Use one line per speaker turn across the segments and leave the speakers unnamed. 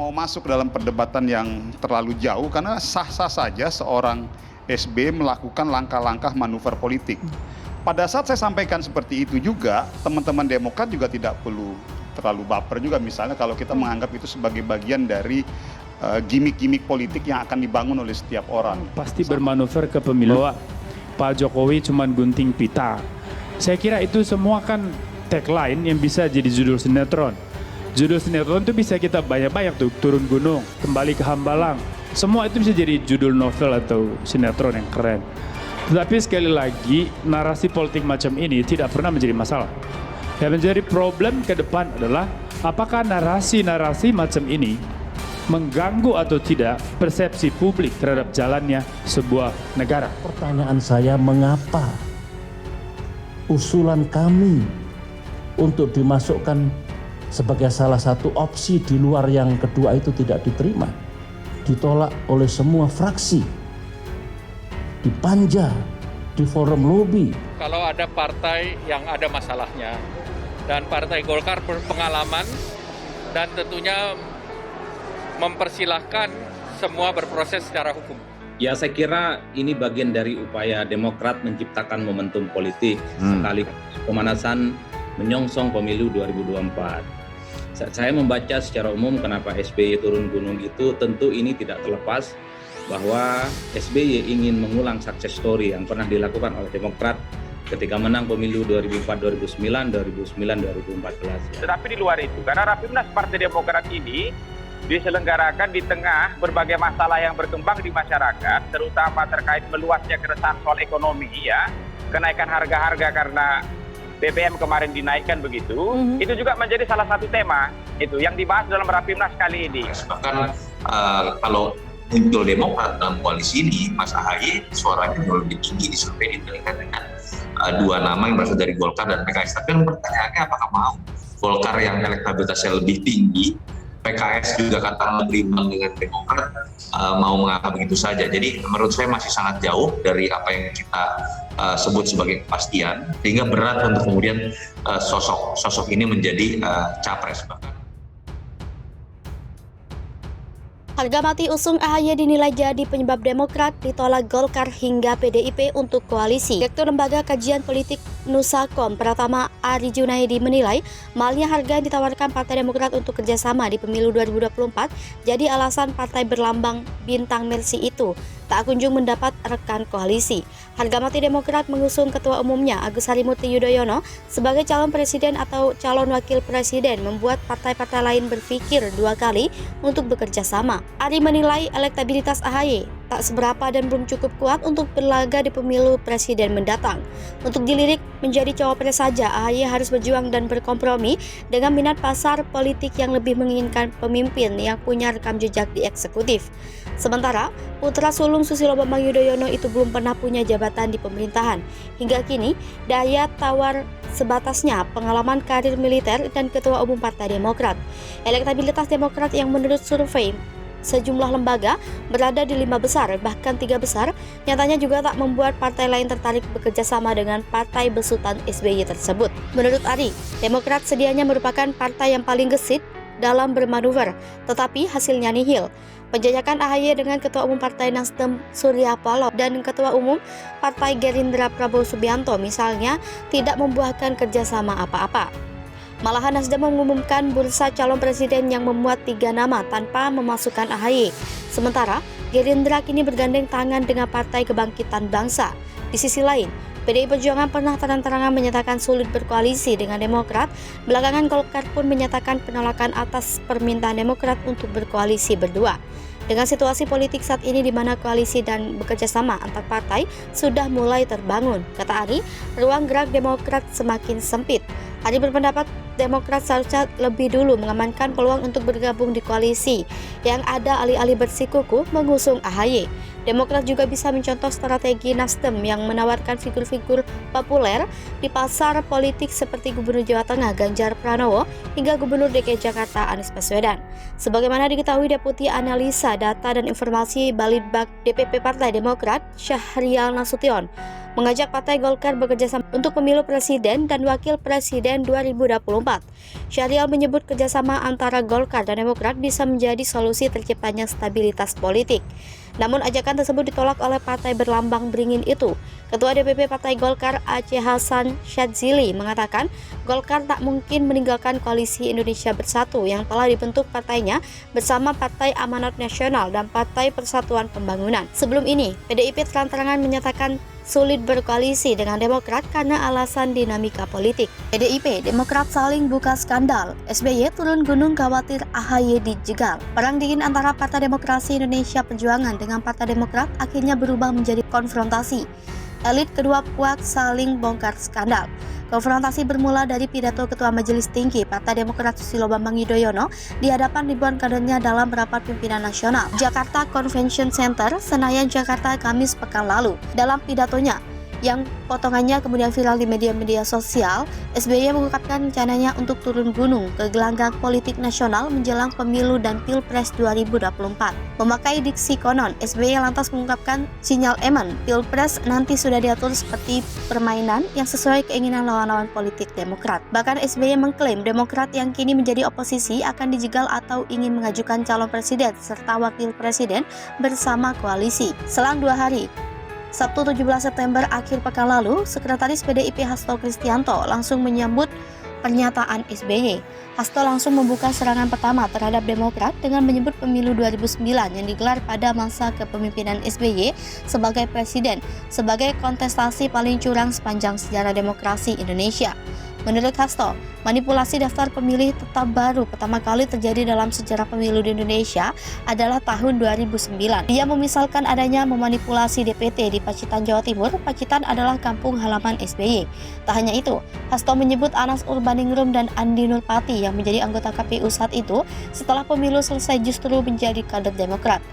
mau masuk dalam perdebatan yang terlalu jauh karena sah-sah saja seorang SBY melakukan langkah-langkah manuver politik. Pada saat saya sampaikan seperti itu juga, teman-teman Demokrat juga tidak perlu terlalu baper juga, misalnya kalau kita menganggap itu sebagai bagian dari gimmick-gimmick politik yang akan dibangun oleh setiap orang.
Pasti bermanuver ke pemilu. Pak Jokowi cuma gunting pita. Saya kira itu semua kan tagline yang bisa jadi judul sinetron. Judul sinetron itu bisa kita banyak-banyak tuh, turun gunung, kembali ke Hambalang. Semua itu bisa jadi judul novel atau sinetron yang keren. Tetapi sekali lagi, narasi politik macam ini tidak pernah menjadi masalah. Yang menjadi problem ke depan adalah apakah narasi-narasi macam ini mengganggu atau tidak persepsi publik terhadap jalannya sebuah negara.
Pertanyaan saya, mengapa usulan kami untuk dimasukkan sebagai salah satu opsi di luar yang kedua itu tidak diterima, ditolak oleh semua fraksi, di panja, di forum lobby.
Kalau ada partai yang ada masalahnya dan Partai Golkar berpengalaman dan tentunya mempersilahkan semua berproses secara hukum.
Ya, saya kira ini bagian dari upaya Demokrat menciptakan momentum politik sekali pemanasan menyongsong pemilu 2024. Saya membaca secara umum kenapa SBY turun gunung itu, tentu ini tidak terlepas bahwa SBY ingin mengulang success story yang pernah dilakukan oleh Demokrat ketika menang pemilu 2004, 2009, 2014.
Tetapi di luar itu, karena Rapimnas Partai Demokrat ini diselenggarakan di tengah berbagai masalah yang berkembang di masyarakat, terutama terkait meluasnya keresahan soal ekonomi, ya, kenaikan harga-harga karena BBM kemarin dinaikkan begitu, itu juga menjadi salah satu tema itu yang dibahas dalam Rapimnas kali ini.
Bahkan kalau muncul Demokrat dalam koalisi ini, Mas AHY suaranya jauh lebih tinggi di survei dibandingkan dengan dua nama yang berasal dari Golkar dan PKS. Tapi yang pertanyaannya apakah mau Golkar yang elektabilitasnya lebih tinggi, PKS juga katakanlah berimbang dengan Demokrat, mau mengangkat begitu saja. Jadi menurut saya masih sangat jauh dari apa yang kita sebut sebagai kepastian, sehingga berat untuk kemudian sosok ini menjadi capres.
Harga mati usung AHY dinilai jadi penyebab Demokrat ditolak Golkar hingga PDIP untuk koalisi. Direktur Lembaga Kajian Politik Nusakom Pratama Ari Junaidi menilai mahalnya harga yang ditawarkan Partai Demokrat untuk kerjasama di pemilu 2024 jadi alasan partai berlambang bintang Mercy itu tak kunjung mendapat rekan koalisi. Harga mati Demokrat mengusung Ketua Umumnya Agus Harimurti Yudhoyono sebagai calon presiden atau calon wakil presiden membuat partai-partai lain berpikir dua kali untuk bekerja sama. Ari menilai elektabilitas AHY tak seberapa dan belum cukup kuat untuk berlaga di pemilu presiden mendatang. Untuk dilirik menjadi cawapres saja, AHY harus berjuang dan berkompromi dengan minat pasar politik yang lebih menginginkan pemimpin yang punya rekam jejak di eksekutif. Sementara, putra sulung Susilo Bambang Yudhoyono itu belum pernah punya jabatan di pemerintahan. Hingga kini, daya tawar sebatasnya pengalaman karir militer dan Ketua Umum Partai Demokrat. Elektabilitas Demokrat yang menurut survei sejumlah lembaga berada di 5 besar, bahkan 3 besar, nyatanya juga tak membuat partai lain tertarik bekerja sama dengan partai besutan SBY tersebut. Menurut Ari, Demokrat sedianya merupakan partai yang paling gesit dalam bermanuver, tetapi hasilnya nihil. Penjajakan AHY dengan Ketua Umum Partai Nasdem Surya Paloh dan Ketua Umum Partai Gerindra Prabowo Subianto misalnya tidak membuahkan kerjasama apa-apa. Malahan Nasdem mengumumkan bursa calon presiden yang memuat 3 nama tanpa memasukkan AHY. Sementara Gerindra kini bergandeng tangan dengan Partai Kebangkitan Bangsa. Di sisi lain, PDI Perjuangan pernah terang-terangan menyatakan sulit berkoalisi dengan Demokrat. Belakangan Golkar pun menyatakan penolakan atas permintaan Demokrat untuk berkoalisi berdua. Dengan situasi politik saat ini di mana koalisi dan bekerjasama antar partai sudah mulai terbangun, kata Ari, ruang gerak Demokrat semakin sempit. Ari berpendapat Demokrat seharusnya lebih dulu mengamankan peluang untuk bergabung di koalisi yang ada alih-alih bersikukuh mengusung AHY. Demokrat juga bisa mencontoh strategi Nasdem yang menawarkan figur-figur populer di pasar politik seperti Gubernur Jawa Tengah Ganjar Pranowo hingga Gubernur DKI Jakarta Anies Baswedan. Sebagaimana diketahui Deputi Analisa Data dan Informasi Balitbang DPP Partai Demokrat Syahrial Nasution, mengajak Partai Golkar bekerjasama untuk pemilu presiden dan wakil presiden 2024. Syahrial menyebut kerjasama antara Golkar dan Demokrat bisa menjadi solusi terciptanya stabilitas politik. Namun ajakan tersebut ditolak oleh partai berlambang beringin itu. Ketua DPP Partai Golkar Aceh Hasan Syadzili mengatakan Golkar tak mungkin meninggalkan koalisi Indonesia Bersatu yang telah dibentuk partainya bersama Partai Amanat Nasional dan Partai Persatuan Pembangunan. Sebelum ini, PDIP terang-terangan menyatakan sulit berkoalisi dengan Demokrat karena alasan dinamika politik. PDIP, Demokrat saling buka skandal. SBY turun gunung khawatir AHY dijegal. Perang dingin antara Partai Demokrasi Indonesia Perjuangan dengan Partai Demokrat akhirnya berubah menjadi konfrontasi. Elit kedua kuat saling bongkar skandal. Konfrontasi bermula dari pidato Ketua Majelis Tinggi Partai Demokrat Susilo Bambang Yudhoyono di hadapan ribuan kadernya dalam rapat pimpinan nasional Jakarta Convention Center, Senayan, Jakarta, Kamis pekan lalu. Dalam pidatonya, yang potongannya kemudian viral di media-media sosial, SBY mengungkapkan rencananya untuk turun gunung ke gelanggang politik nasional menjelang pemilu dan Pilpres 2024. Memakai diksi konon, SBY lantas mengungkapkan sinyal eman, Pilpres nanti sudah diatur seperti permainan yang sesuai keinginan lawan-lawan politik Demokrat. Bahkan SBY mengklaim Demokrat yang kini menjadi oposisi akan dijegal atau ingin mengajukan calon presiden serta wakil presiden bersama koalisi. Selang 2 hari, Sabtu 17 September akhir pekan lalu, Sekretaris PDIP Hasto Kristianto langsung menyambut pernyataan SBY. Hasto langsung membuka serangan pertama terhadap Demokrat dengan menyebut pemilu 2009 yang digelar pada masa kepemimpinan SBY sebagai presiden sebagai kontestasi paling curang sepanjang sejarah demokrasi Indonesia. Menurut Hasto, manipulasi daftar pemilih tetap baru pertama kali terjadi dalam sejarah pemilu di Indonesia adalah tahun 2009. Dia memisalkan adanya memanipulasi DPT di Pacitan, Jawa Timur. Pacitan adalah kampung halaman SBY. Tak hanya itu, Hasto menyebut Anas Urbaningrum dan Andi Nurpati yang menjadi anggota KPU saat itu setelah pemilu selesai justru menjadi kader Demokrat.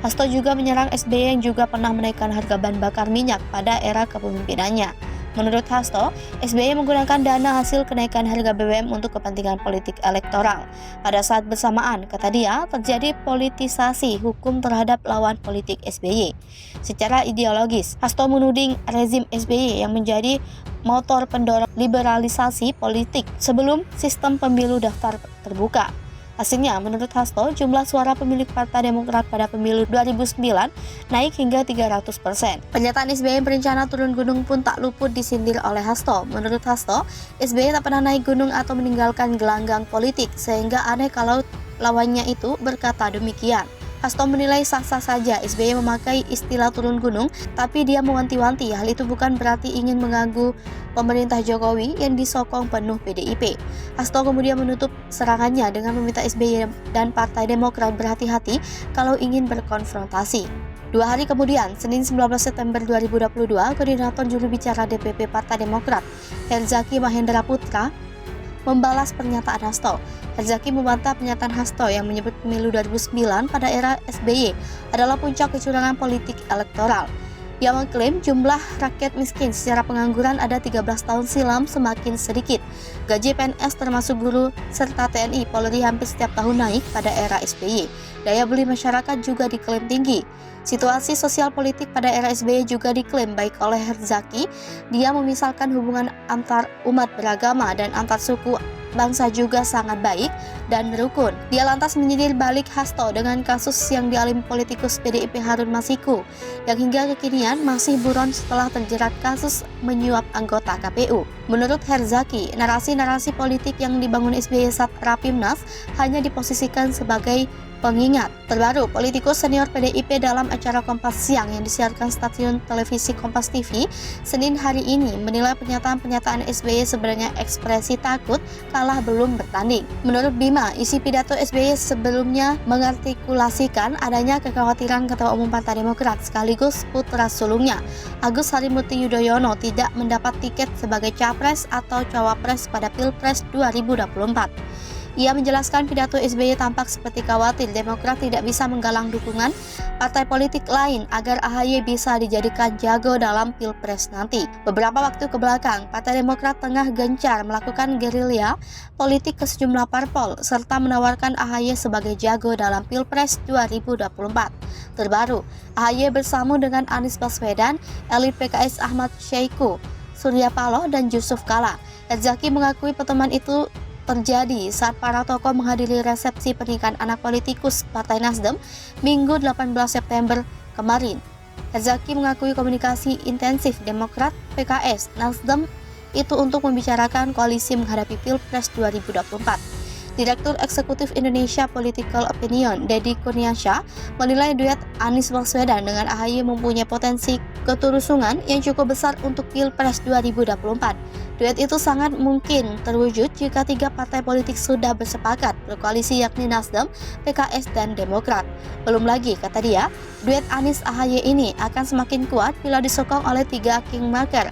Hasto juga menyerang SBY yang juga pernah menaikkan harga bahan bakar minyak pada era kepemimpinannya. Menurut Hasto, SBY menggunakan dana hasil kenaikan harga BBM untuk kepentingan politik elektoral. Pada saat bersamaan, kata dia, terjadi politisasi hukum terhadap lawan politik SBY. Secara ideologis, Hasto menuding rezim SBY yang menjadi motor pendorong liberalisasi politik sebelum sistem pemilu daftar terbuka. Hasilnya, menurut Hasto, jumlah suara pemilik Partai Demokrat pada pemilu 2009 naik hingga 300%. Pernyataan SBY berencana turun gunung pun tak luput disindir oleh Hasto. Menurut Hasto, SBY tak pernah naik gunung atau meninggalkan gelanggang politik, sehingga aneh kalau lawannya itu berkata demikian. Hasto menilai sah-sah saja SBY memakai istilah turun gunung, tapi dia mewanti-wanti hal itu bukan berarti ingin mengganggu pemerintah Jokowi yang disokong penuh PDIP. Hasto kemudian menutup serangannya dengan meminta SBY dan Partai Demokrat berhati-hati kalau ingin berkonfrontasi. 2 hari kemudian, Senin 19 September 2022, Koordinator Juru Bicara DPP Partai Demokrat, Herzaki Mahendra Putra, membalas pernyataan Hasto. Herzaki membantah pernyataan Hasto yang menyebut pemilu 2009 pada era SBY adalah puncak kecurangan politik elektoral. Ia mengklaim jumlah rakyat miskin secara pengangguran ada 13 tahun silam semakin sedikit. Gaji PNS termasuk guru serta TNI Polri hampir setiap tahun naik pada era SBY. Daya beli masyarakat juga diklaim tinggi. Situasi sosial politik pada era SBY juga diklaim baik oleh Herzaki. Dia memisalkan hubungan antar umat beragama dan antar suku bangsa juga sangat baik dan rukun. Dia lantas menyindir balik Hasto dengan kasus yang dialami politikus PDIP Harun Masiku yang hingga kekinian masih buron setelah terjerat kasus menyuap anggota KPU. Menurut Herzaki, narasi-narasi politik yang dibangun SBY saat Rapimnas hanya diposisikan sebagai pengingat. Terbaru, politikus senior PDIP dalam acara Kompas Siang yang disiarkan stasiun televisi Kompas TV Senin hari ini menilai pernyataan-pernyataan SBY sebenarnya ekspresi takut kalah belum bertanding. Menurut Bima, isi pidato SBY sebelumnya mengartikulasikan adanya kekhawatiran Ketua Umum Partai Demokrat sekaligus putra sulungnya, Agus Harimurti Yudhoyono, tidak mendapat tiket sebagai capres atau cawapres pada Pilpres 2024. Ia menjelaskan pidato SBY tampak seperti khawatir Demokrat tidak bisa menggalang dukungan partai politik lain agar AHY bisa dijadikan jago dalam Pilpres nanti. Beberapa waktu kebelakang, Partai Demokrat tengah gencar melakukan gerilya politik ke sejumlah parpol serta menawarkan AHY sebagai jago dalam Pilpres 2024. terbaru. AHY bersama dengan Anies Baswedan, elit PKS Ahmad Syahiku, Surya Paloh, dan Yusuf Kala. Herzaki mengakui pertemuan itu terjadi saat para tokoh menghadiri resepsi pernikahan anak politikus Partai Nasdem Minggu 18 September kemarin. Herzaki mengakui komunikasi intensif Demokrat, PKS, Nasdem itu untuk membicarakan koalisi menghadapi Pilpres 2024. Direktur Eksekutif Indonesia Political Opinion, Deddy Kurniasyah, menilai duet Anies Baswedan dengan AHY mempunyai potensi keterusungan yang cukup besar untuk Pilpres 2024. Duet itu sangat mungkin terwujud jika 3 partai politik sudah bersepakat berkoalisi, yakni Nasdem, PKS, dan Demokrat. Belum lagi, kata dia, duet Anies AHY ini akan semakin kuat bila disokong oleh 3 kingmaker.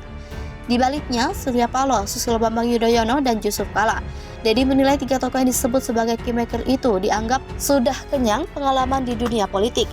Di baliknya, Surya Paloh, Susilo Bambang Yudhoyono, dan Yusuf Kala. Deddy menilai 3 tokoh yang disebut sebagai kingmaker itu dianggap sudah kenyang pengalaman di dunia politik.